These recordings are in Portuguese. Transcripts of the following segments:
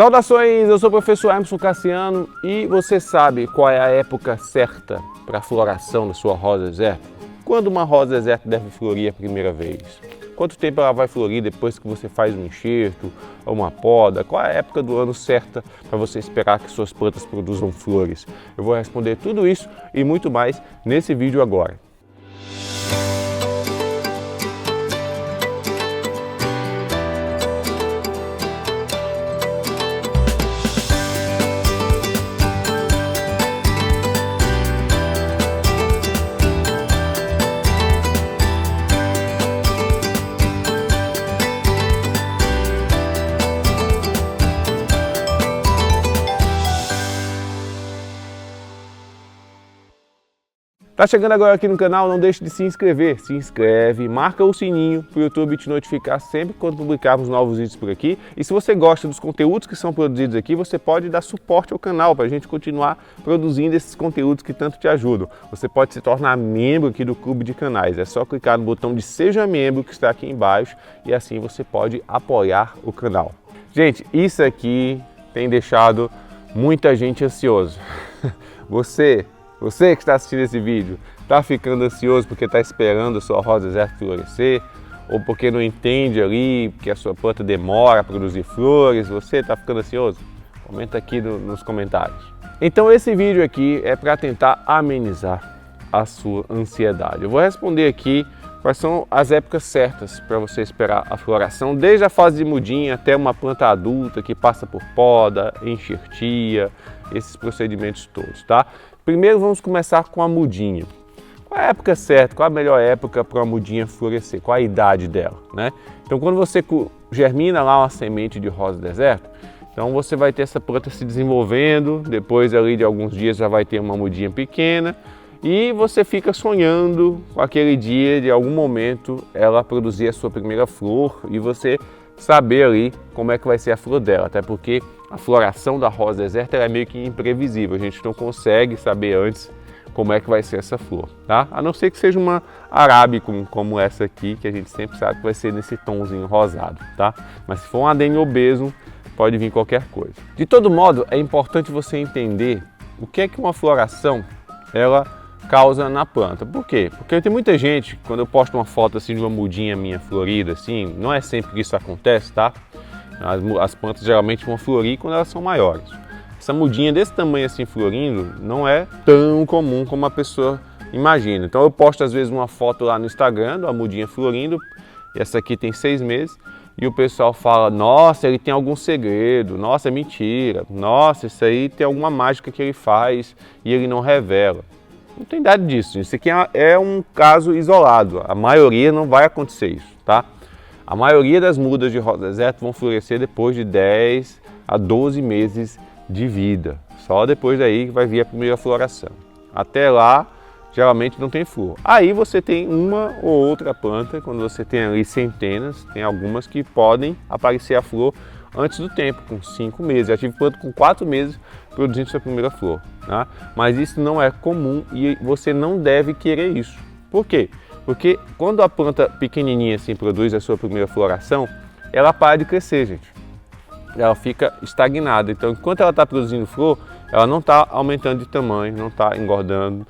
Saudações, eu sou o professor Emerson Cassiano e você sabe qual é a época certa para a floração da sua rosa deserta? Quando uma rosa deserta deve florir a primeira vez? Quanto tempo ela vai florir depois que você faz um enxerto ou uma poda? Qual é a época do ano certa para você esperar que suas plantas produzam flores? Eu vou responder tudo isso e muito mais nesse vídeo agora. Tá chegando agora aqui no canal, não deixe de se inscrever. Se inscreve, marca o sininho para o YouTube te notificar sempre quando publicarmos novos vídeos por aqui. E se você gosta dos conteúdos que são produzidos aqui, você pode dar suporte ao canal para a gente continuar produzindo esses conteúdos que tanto te ajudam. Você pode se tornar membro aqui do Clube de Canais. É só clicar no botão de Seja Membro que está aqui embaixo e assim você pode apoiar o canal. Gente, isso aqui tem deixado muita gente ansioso. Você que está assistindo esse vídeo, está ficando ansioso porque está esperando a sua rosa deserta florescer, ou porque não entende ali que a sua planta demora a produzir flores, você está ficando ansioso? Comenta aqui nos comentários. Então esse vídeo aqui é para tentar amenizar a sua ansiedade. Eu vou responder aqui quais são as épocas certas para você esperar a floração, desde a fase de mudinha até uma planta adulta que passa por poda, enxertia, esses procedimentos todos, tá? Primeiro vamos começar com a mudinha. Qual é a época certa? Qual a melhor época para uma mudinha florescer? Qual a idade dela, né? Então quando você germina lá uma semente de rosa deserta, então você vai ter essa planta se desenvolvendo, depois ali de alguns dias já vai ter uma mudinha pequena e você fica sonhando com aquele dia de algum momento ela produzir a sua primeira flor e você saber ali como é que vai ser a flor dela, até porque a floração da rosa deserta é meio que imprevisível, a gente não consegue saber antes como é que vai ser essa flor, tá? A não ser que seja uma arábica como essa aqui, que a gente sempre sabe que vai ser nesse tomzinho rosado, tá? Mas se for um Adenium obesum, pode vir qualquer coisa. De todo modo, é importante você entender o que é que uma floração ela causa na planta. Por quê? Porque tem muita gente, quando eu posto uma foto assim de uma mudinha minha florida, assim, não é sempre que isso acontece, tá? As plantas geralmente vão florir quando elas são maiores. Essa mudinha desse tamanho assim florindo não é tão comum como a pessoa imagina. Então eu posto às vezes uma foto lá no Instagram da mudinha florindo, e essa aqui tem 6 meses, e o pessoal fala, nossa, ele tem algum segredo, nossa, é mentira, nossa, isso aí tem alguma mágica que ele faz e ele não revela. Não tem nada disso, isso aqui é um caso isolado, a maioria não vai acontecer isso, tá? A maioria das mudas de rosa deserta vão florescer depois de 10 a 12 meses de vida. Só depois daí que vai vir a primeira floração. Até lá, geralmente não tem flor. Aí você tem uma ou outra planta, quando você tem ali centenas, tem algumas que podem aparecer a flor antes do tempo, com 5 meses. Já tive planta com 4 meses produzindo sua primeira flor, tá? Mas isso não é comum e você não deve querer isso. Por quê? Porque quando a planta pequenininha assim produz a sua primeira floração, ela para de crescer, gente. Ela fica estagnada. Então, enquanto ela está produzindo flor, ela não está aumentando de tamanho, não está engordando.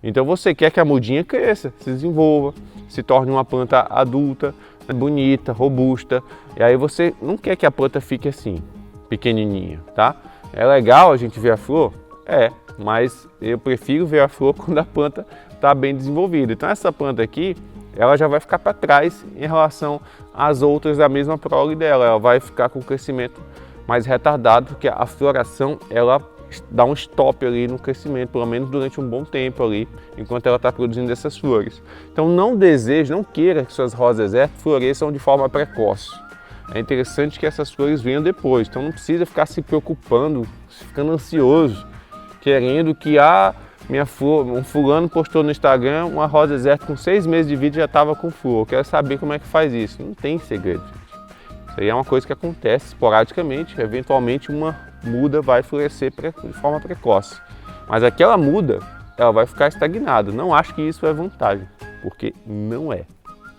Então, você quer que a mudinha cresça, se desenvolva, se torne uma planta adulta, bonita, robusta. E aí você não quer que a planta fique assim, pequenininha, tá? É legal a gente ver a flor? É, mas eu prefiro ver a flor quando a planta está bem desenvolvida. Então essa planta aqui, ela já vai ficar para trás em relação às outras da mesma prole dela. Ela vai ficar com o crescimento mais retardado, porque a floração ela dá um stop ali no crescimento, pelo menos durante um bom tempo ali, enquanto ela está produzindo essas flores. Então não queira que suas rosas desertas floresçam de forma precoce. É interessante que essas flores venham depois, então não precisa ficar se preocupando, ficando ansioso, querendo que um fulano postou no Instagram uma rosa deserta com 6 meses de vida e já estava com flor. Eu quero saber como é que faz isso. Não tem segredo, gente. Isso aí é uma coisa que acontece esporadicamente, eventualmente uma muda vai florescer de forma precoce. Mas aquela muda, ela vai ficar estagnada. Não acho que isso é vantagem, porque não é.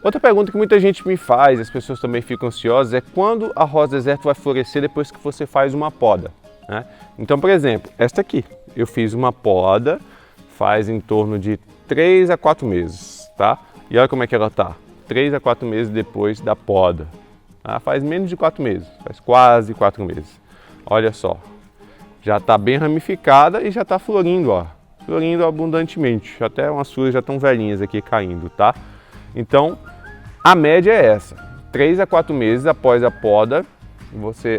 Outra pergunta que muita gente me faz, as pessoas também ficam ansiosas, é quando a rosa deserto vai florescer depois que você faz uma poda, né? Então, por exemplo, esta aqui, eu fiz uma poda faz em torno de 3 a 4 meses, tá? E olha como é que ela tá, 3 a 4 meses depois da poda. Faz menos de 4 meses, faz quase 4 meses. Olha só, já está bem ramificada e já está florindo, ó, florindo abundantemente. Até umas flores já estão velhinhas aqui caindo, tá? Então, a média é essa, 3 a 4 meses após a poda,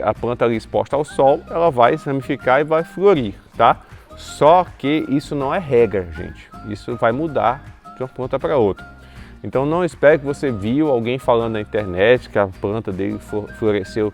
a planta ali exposta ao sol, ela vai se ramificar e vai florir, tá? Só que isso não é regra, gente. Isso vai mudar de uma planta para outra. Então não espere que você viu alguém falando na internet que a planta dele floresceu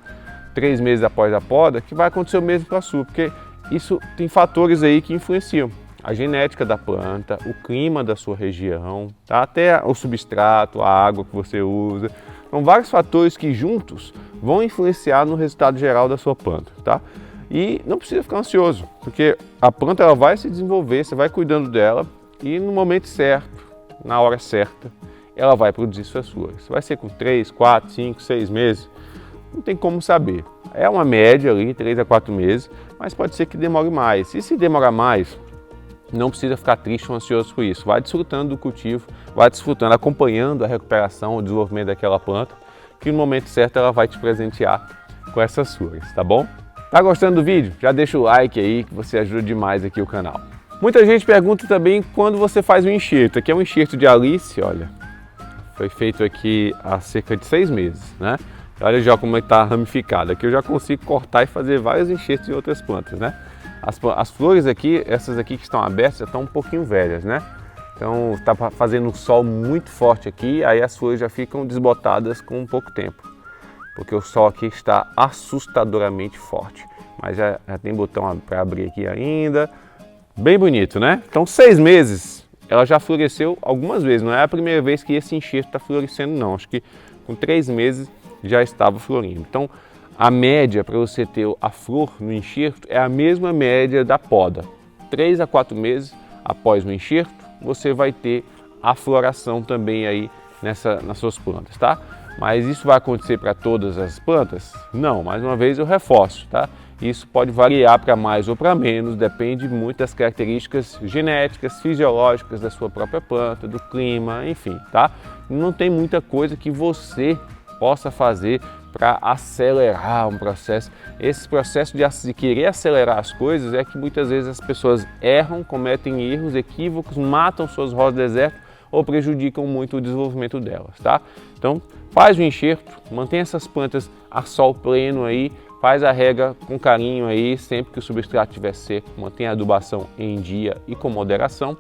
3 meses após a poda, que vai acontecer o mesmo com a sua, porque isso tem fatores aí que influenciam. A genética da planta, o clima da sua região, tá? Até o substrato, a água que você usa. São vários fatores que juntos vão influenciar no resultado geral da sua planta, tá? E não precisa ficar ansioso, porque a planta ela vai se desenvolver, você vai cuidando dela e no momento certo, na hora certa, ela vai produzir suas flores. Vai ser com 3, 4, 5, 6 meses, não tem como saber. É uma média ali, 3 a 4 meses, mas pode ser que demore mais. E se demorar mais, não precisa ficar triste ou ansioso com isso. Vai desfrutando do cultivo, vai desfrutando, acompanhando a recuperação, o desenvolvimento daquela planta, que no momento certo ela vai te presentear com essas flores, tá bom? Tá gostando do vídeo? Já deixa o like aí que você ajuda demais aqui o canal. Muita gente pergunta também quando você faz um enxerto. Aqui é um enxerto de Alice, olha. Foi feito aqui há cerca de 6 meses, né? Olha já como está ramificado. Aqui eu já consigo cortar e fazer vários enxertos em outras plantas, né? As flores aqui, essas aqui que estão abertas, já estão um pouquinho velhas, né? Então está fazendo um sol muito forte aqui, aí as flores já ficam desbotadas com pouco tempo. Porque o sol aqui está assustadoramente forte. Mas já tem botão para abrir aqui ainda. Bem bonito, né? Então 6 meses. Ela já floresceu algumas vezes, não é a primeira vez que esse enxerto está florescendo não, acho que com 3 meses já estava florindo. Então a média para você ter a flor no enxerto é a mesma média da poda. 3 a 4 meses após o enxerto você vai ter a floração também aí nas suas plantas, tá? Mas isso vai acontecer para todas as plantas? Não, mais uma vez eu reforço, tá? Isso pode variar para mais ou para menos, depende muito das características genéticas, fisiológicas da sua própria planta, do clima, enfim, tá? Não tem muita coisa que você possa fazer para acelerar um processo. Esse processo de querer acelerar as coisas é que muitas vezes as pessoas erram, cometem erros, equívocos, matam suas rosas deserto ou prejudicam muito o desenvolvimento delas, tá? Então, faz o enxerto, mantém essas plantas a sol pleno aí, faz a rega com carinho aí, sempre que o substrato estiver seco, mantém a adubação em dia e com moderação.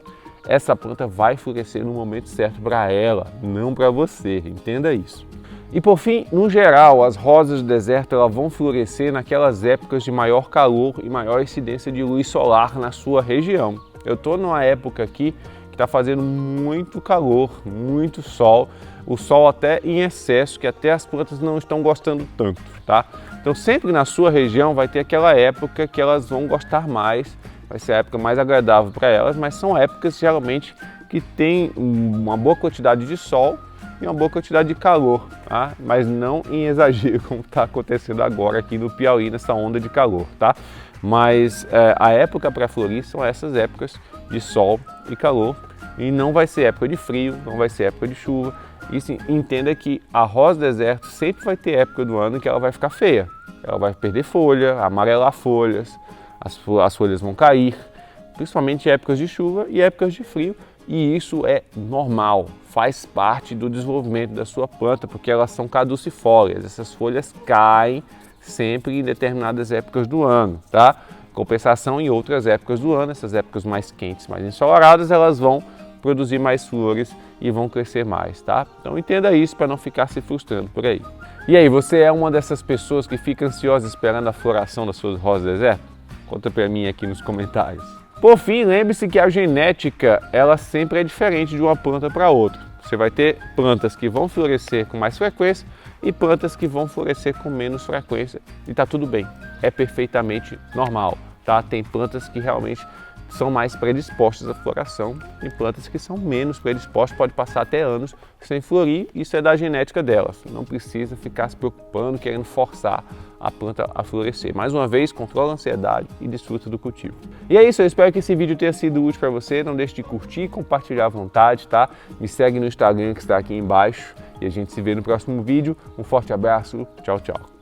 Essa planta vai florescer no momento certo para ela, não para você, entenda isso. E por fim, no geral, as rosas do deserto elas vão florescer naquelas épocas de maior calor e maior incidência de luz solar na sua região. Eu estou numa época aqui que está fazendo muito calor, muito sol, o sol até em excesso, que até as plantas não estão gostando tanto, tá? Então sempre na sua região vai ter aquela época que elas vão gostar mais, vai ser a época mais agradável para elas, mas são épocas geralmente que tem uma boa quantidade de sol e uma boa quantidade de calor, tá? Mas não em exagero como está acontecendo agora aqui no Piauí, nessa onda de calor, tá? Mas a época para florir são essas épocas de sol e calor e não vai ser época de frio, não vai ser época de chuva. E sim, entenda que a rosa deserto sempre vai ter época do ano que ela vai ficar feia. Ela vai perder folha, amarelar folhas, as folhas vão cair, principalmente em épocas de chuva e épocas de frio. E isso é normal, faz parte do desenvolvimento da sua planta, porque elas são caducifólias, essas folhas caem sempre em determinadas épocas do ano, tá? Compensação em outras épocas do ano, essas épocas mais quentes, mais ensolaradas, elas vão produzir mais flores e vão crescer mais, tá? Então entenda isso para não ficar se frustrando por aí. E aí, você é uma dessas pessoas que fica ansiosa esperando a floração das suas rosas deserto? Conta para mim aqui nos comentários. Por fim, lembre-se que a genética, ela sempre é diferente de uma planta para outra. Você vai ter plantas que vão florescer com mais frequência e plantas que vão florescer com menos frequência. E tá tudo bem, é perfeitamente normal, tá? Tem plantas que realmente são mais predispostas à floração e plantas que são menos predispostas, pode passar até anos sem florir, isso é da genética delas. Não precisa ficar se preocupando, querendo forçar a planta a florescer. Mais uma vez, controla a ansiedade e desfruta do cultivo. E é isso, eu espero que esse vídeo tenha sido útil para você. Não deixe de curtir e compartilhar à vontade, tá? Me segue no Instagram que está aqui embaixo e a gente se vê no próximo vídeo. Um forte abraço, tchau, tchau.